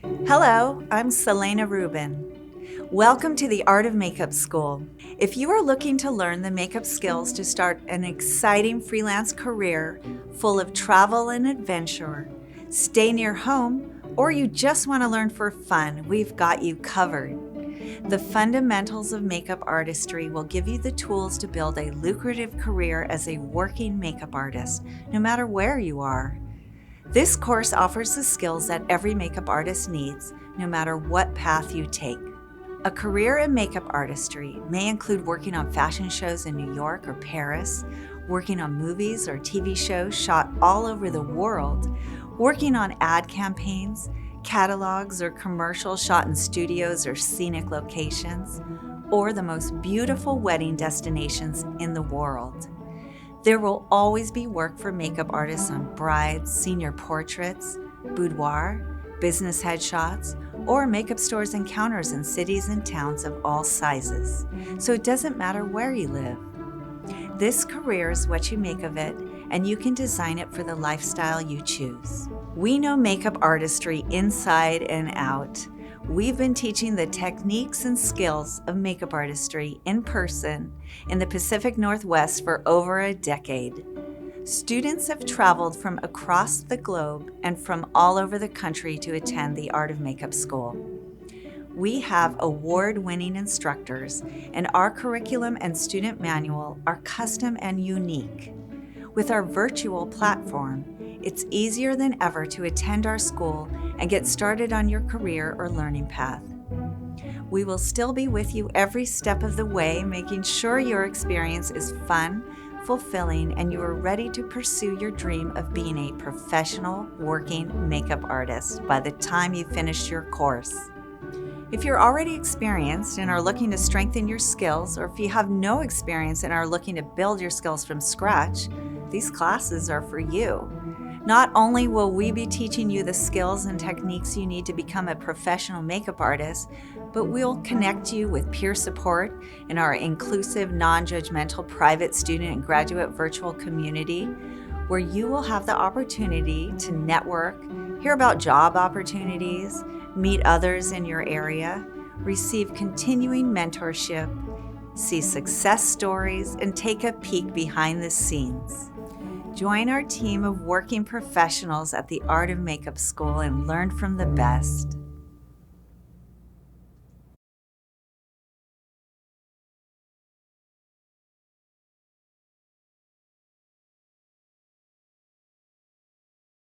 Hello, I'm Selena Rubin. Welcome to the Art of Makeup School. If you are looking to learn the makeup skills to start an exciting freelance career full of travel and adventure, stay near home, or you just want to learn for fun, we've got you covered. The fundamentals of makeup artistry will give you the tools to build a lucrative career as a working makeup artist, no matter where you are. This course offers the skills that every makeup artist needs, no matter what path you take. A career in makeup artistry may include working on fashion shows in New York or Paris, working on movies or TV shows shot all over the world, working on ad campaigns, catalogs, or commercials shot in studios or scenic locations, or the most beautiful wedding destinations in the world. There will always be work for makeup artists on brides, senior portraits, boudoir, business headshots, or makeup stores and counters in cities and towns of all sizes. So it doesn't matter where you live. This career is what you make of it, and you can design it for the lifestyle you choose. We know makeup artistry inside and out. We've been teaching the techniques and skills of makeup artistry in person in the Pacific Northwest for over a decade. Students have traveled from across the globe and from all over the country to attend the Art of Makeup School. We have award-winning instructors, and our curriculum and student manual are custom and unique. With our virtual platform, it's easier than ever to attend our school and get started on your career or learning path. We will still be with you every step of the way, making sure your experience is fun, fulfilling, and you are ready to pursue your dream of being a professional working makeup artist by the time you finish your course. If you're already experienced and are looking to strengthen your skills, or if you have no experience and are looking to build your skills from scratch, these classes are for you. Not only will we be teaching you the skills and techniques you need to become a professional makeup artist, but we'll connect you with peer support in our inclusive, non-judgmental private student and graduate virtual community, where you will have the opportunity to network, hear about job opportunities, meet others in your area, receive continuing mentorship, see success stories, and take a peek behind the scenes. Join our team of working professionals at the Art of Makeup School and learn from the best.